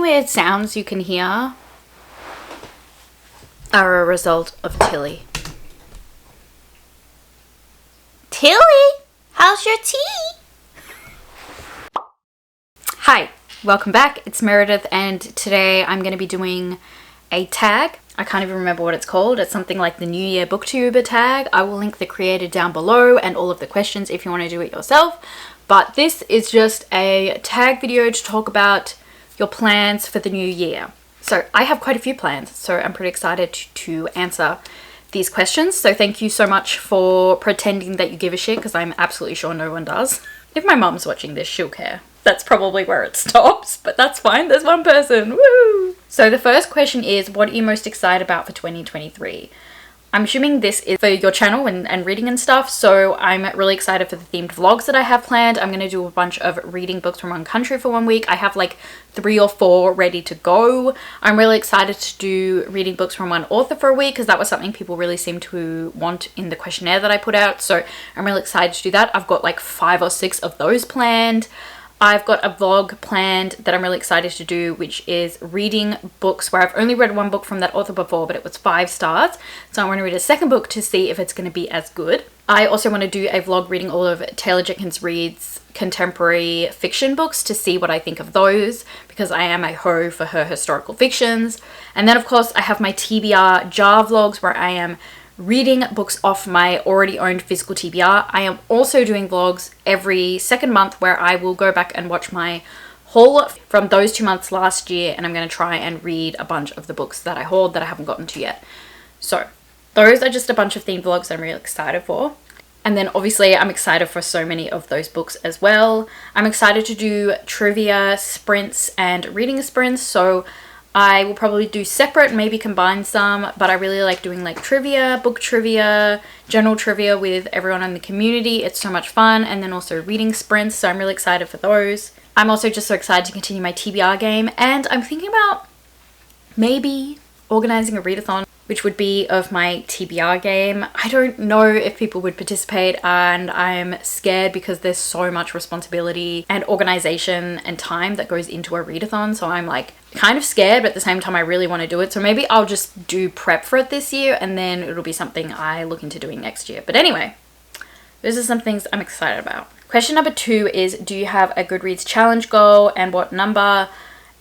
weird sounds you can hear are a result of Tilly. Tilly, how's your tea? Hi, welcome back. It's Meredith, and today I'm going to be doing a tag. I can't even remember what it's called. It's something like the New Year Booktuber tag. I will link the creator down below and all of the questions if you want to do it yourself. But this is just a tag video to talk about your plans for the new year. So I have quite a few plans, so I'm pretty excited to answer these questions. So thank you so much for pretending that you give a shit, because I'm absolutely sure no one does. If my mum's watching this, she'll care. That's probably where it stops, but that's fine. There's one person. Woo! So the first question is, what are you most excited about for 2023? I'm assuming this is for your channel and reading and stuff, so I'm really excited for the themed vlogs that I have planned. I'm going to do a bunch of reading books from one country for 1 week. I have like 3 or 4 ready to go. I'm really excited to do reading books from one author for a week, because that was something people really seemed to want in the questionnaire that I put out, so I'm really excited to do that. I've got like 5 or 6 of those planned. I've got a vlog planned that I'm really excited to do, which is reading books where I've only read one book from that author before, but it was 5 stars. So I want to read a second book to see if it's going to be as good. I also want to do a vlog reading all of Taylor Jenkins Reid's contemporary fiction books to see what I think of those, because I am a hoe for her historical fictions. And then of course I have my TBR jar vlogs where I am reading books off my already owned physical TBR. I am also doing vlogs every second month where I will go back and watch my haul from those 2 months last year, and I'm going to try and read a bunch of the books that I hauled that I haven't gotten to yet. So those are just a bunch of themed vlogs I'm really excited for. And then obviously I'm excited for so many of those books as well. I'm excited to do trivia sprints and reading sprints, so I will probably do separate, maybe combine some, but I really like doing like trivia, book trivia, general trivia with everyone in the community. It's so much fun. And then also reading sprints, so I'm really excited for those. I'm also just so excited to continue my TBR game, and I'm thinking about maybe organizing a readathon, which would be of my TBR game. I don't know if people would participate, and I'm scared because there's so much responsibility and organization and time that goes into a readathon. So I'm like kind of scared, but at the same time I really want to do it. So maybe I'll just do prep for it this year, and then it'll be something I look into doing next year. But anyway, those are some things I'm excited about. Question number 2 is, do you have a Goodreads challenge goal, and what number,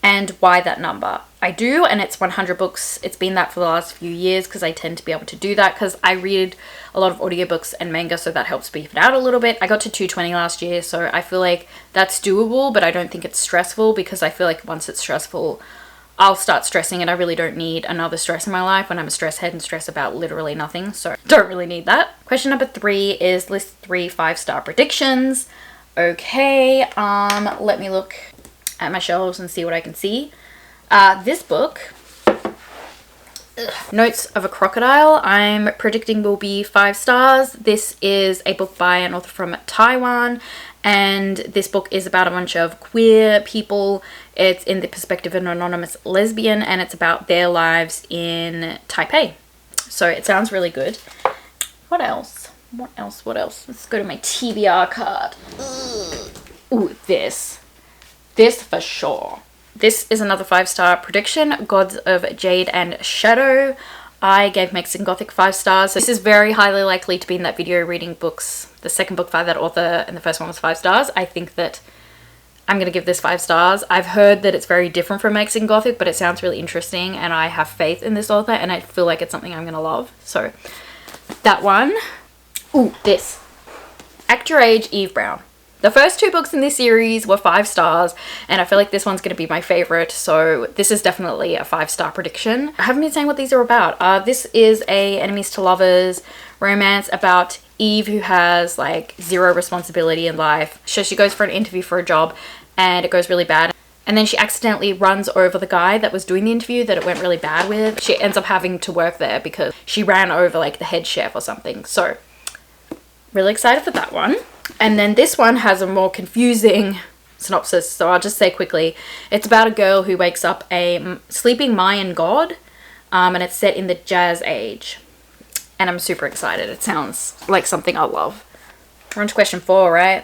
and why that number? I do, and it's 100 books. It's been that for the last few years because I tend to be able to do that because I read a lot of audiobooks and manga, so that helps beef it out a little bit. I got to 220 last year, so I feel like that's doable, but I don't think it's stressful, because I feel like once it's stressful, I'll start stressing, and I really don't need another stress in my life when I'm a stress head and stress about literally nothing, so don't really need that. Question number 3 is list 3 5-star predictions. Okay, let me look at my shelves and see what I can see. This book, Notes of a Crocodile, I'm predicting will be 5 stars. This is a book by an author from Taiwan, and this book is about a bunch of queer people. It's in the perspective of an anonymous lesbian, and it's about their lives in Taipei. So it sounds really good. What else? What else? Let's go to my TBR card. Ooh, this for sure. This is another 5-star prediction, Gods of Jade and Shadow. I gave Mexican Gothic 5 stars. This is very highly likely to be in that video reading books, the second book by that author, and the first one was 5 stars. I think that I'm going to give this 5 stars. I've heard that it's very different from Mexican Gothic, but it sounds really interesting, and I have faith in this author, and I feel like it's something I'm going to love. So that one. Ooh, this. Act Your Age, Eve Brown. The first 2 books in this series were 5 stars, and I feel like this one's going to be my favorite, so this is definitely a 5-star prediction. I haven't been saying what these are about. This is a enemies to lovers romance about Eve, who has like 0 responsibility in life. So she goes for an interview for a job, and it goes really bad. And then she accidentally runs over the guy that was doing the interview that it went really bad with. She ends up having to work there because she ran over like the head chef or something. So really excited for that one. And then this one has a more confusing synopsis, so I'll just say quickly. It's about a girl who wakes up a sleeping Mayan god, and it's set in the Jazz Age. And I'm super excited. It sounds like something I'll love. We're on to question 4, right?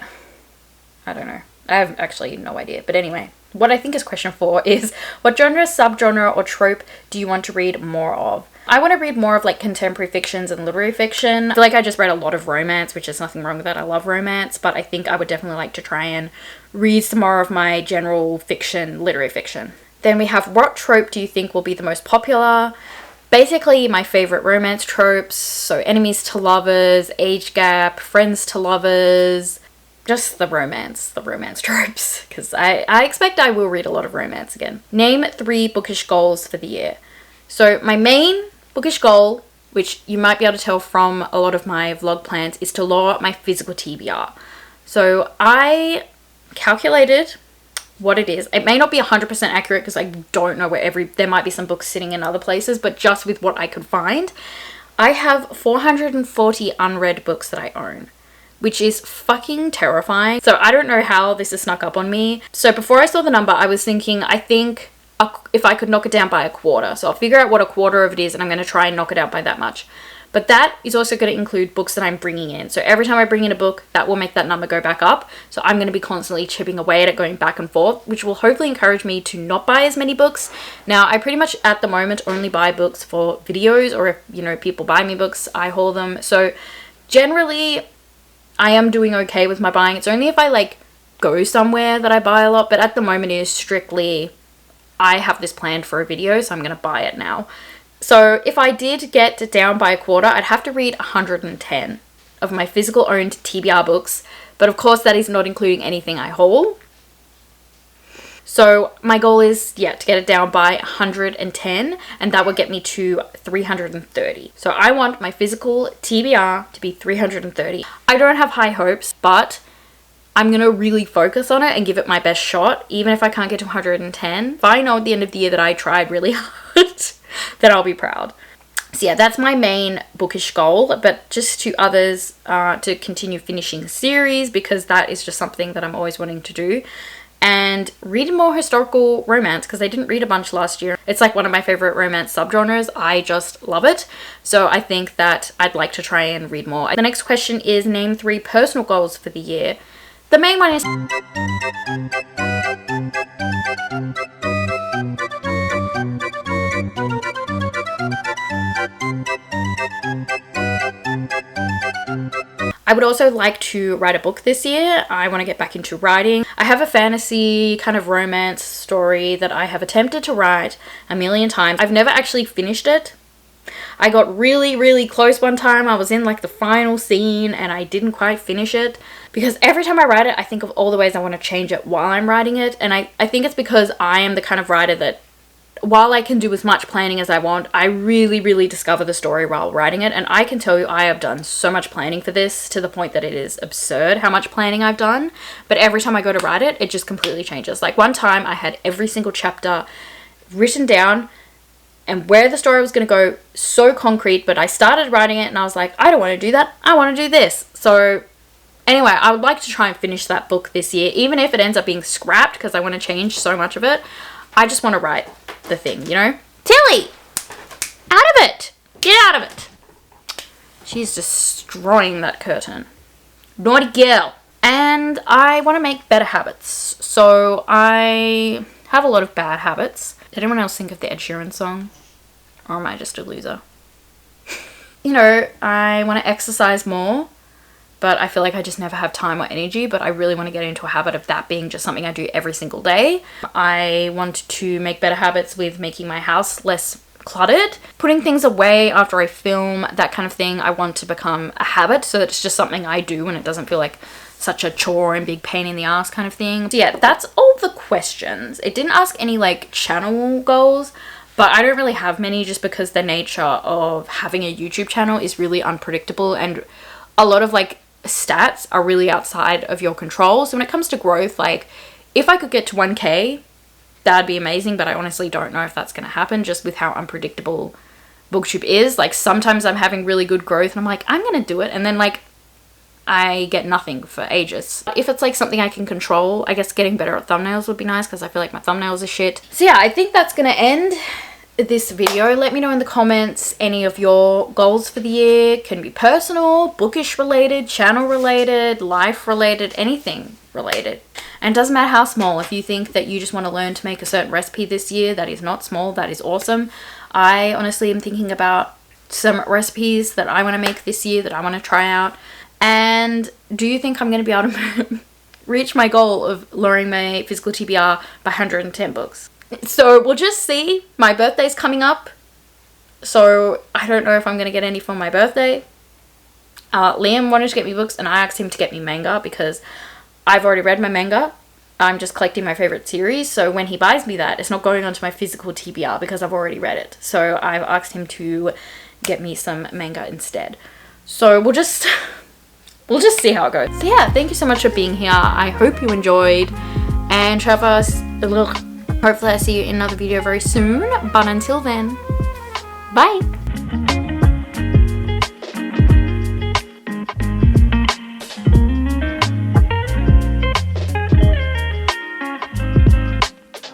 I don't know. I have actually no idea. But anyway, What I think is question 4 is, what genre, subgenre, or trope do you want to read more of? I want to read more of like contemporary fictions and literary fiction. I feel like I just read a lot of romance, which is nothing wrong with that. I love romance, but I think I would definitely like to try and read some more of my general fiction, literary fiction. Then we have, what trope do you think will be the most popular? Basically my favorite romance tropes, so enemies to lovers, age gap, friends to lovers, just the romance tropes, because I expect I will read a lot of romance again. Name 3 bookish goals for the year. So my main bookish goal, which you might be able to tell from a lot of my vlog plans, is to lower my physical TBR. So I calculated what it is. It may not be 100% accurate because I don't know where there might be some books sitting in other places, but just with what I could find, I have 440 unread books that I own, which is fucking terrifying. So I don't know how this has snuck up on me. So before I saw the number, I was thinking, I think if I could knock it down by a quarter. So I'll figure out what a quarter of it is and I'm going to try and knock it out by that much. But that is also going to include books that I'm bringing in. So every time I bring in a book, that will make that number go back up. So I'm going to be constantly chipping away at it, going back and forth, which will hopefully encourage me to not buy as many books. Now, I pretty much at the moment only buy books for videos, or if, you know, people buy me books, I haul them. So generally, I am doing okay with my buying. It's only if I like go somewhere that I buy a lot, but at the moment it is strictly, I have this planned for a video, so I'm going to buy it now. So if I did get down by a quarter, I'd have to read 110 of my physical owned TBR books. But of course, that is not including anything I haul. So my goal is, yeah, to get it down by 110, and that would get me to 330. So I want my physical TBR to be 330. I don't have high hopes, but I'm going to really focus on it and give it my best shot, even if I can't get to 110. If I know at the end of the year that I tried really hard, then I'll be proud. So yeah, that's my main bookish goal, but just to others, to continue finishing the series, because that is just something that I'm always wanting to do. And read more historical romance, because I didn't read a bunch last year. It's like one of my favorite romance subgenres. I just love it. So I think that I'd like to try and read more. The next question is, name 3 personal goals for the year. The main one is I would also like to write a book this year. I want to get back into writing. I have a fantasy kind of romance story that I have attempted to write a million times. I've never actually finished it. I got really, really close one time. I was in like the final scene and I didn't quite finish it, because every time I write it, I think of all the ways I want to change it while I'm writing it. And I think it's because I am the kind of writer that, while I can do as much planning as I want, I really, really discover the story while writing it. And I can tell you, I have done so much planning for this, to the point that it is absurd how much planning I've done. But every time I go to write it, it just completely changes. Like one time I had every single chapter written down and where the story was going to go, so concrete, but I started writing it and I was like, I don't want to do that. I want to do this. So anyway, I would like to try and finish that book this year, even if it ends up being scrapped, because I want to change so much of it. I just want to write the thing, you know? Tilly! Out of it! Get out of it! She's destroying that curtain. Naughty girl. And I want to make better habits. So I have a lot of bad habits. Did anyone else think of the Ed Sheeran song? Or am I just a loser? You know, I want to exercise more, but I feel like I just never have time or energy. But I really want to get into a habit of that being just something I do every single day. I want to make better habits with making my house less cluttered, putting things away after I film, that kind of thing. I want to become a habit so that it's just something I do and it doesn't feel like such a chore and big pain in the ass kind of thing. So yeah, that's all the questions. It didn't ask any like channel goals, but I don't really have many, just because the nature of having a YouTube channel is really unpredictable, and a lot of like stats are really outside of your control. So when it comes to growth, like if I could get to 1K, that'd be amazing, but I honestly don't know if that's going to happen, just with how unpredictable Booktube is. Like sometimes I'm having really good growth and I'm like, I'm going to do it, and then like I get nothing for ages. If it's like something I can control, I guess getting better at thumbnails would be nice, because I feel like my thumbnails are shit. So yeah, I think that's gonna end this video. Let me know in the comments any of your goals for the year. Can be personal, bookish related, channel related, life related, anything related. And it doesn't matter how small. If you think that you just want to learn to make a certain recipe this year, that is not small, that is awesome. I honestly am thinking about some recipes that I want to make this year that I want to try out. And do you think I'm going to be able to reach my goal of lowering my physical TBR by 110 books? So we'll just see. My birthday's coming up, so I don't know if I'm going to get any for my birthday. Liam wanted to get me books, and I asked him to get me manga because I've already read my manga. I'm just collecting my favorite series, so when he buys me that, it's not going onto my physical TBR because I've already read it. So I've asked him to get me some manga instead. So we'll just see how it goes. So yeah, thank you so much for being here. I hope you enjoyed, and hopefully I see you in another video very soon. But until then, bye.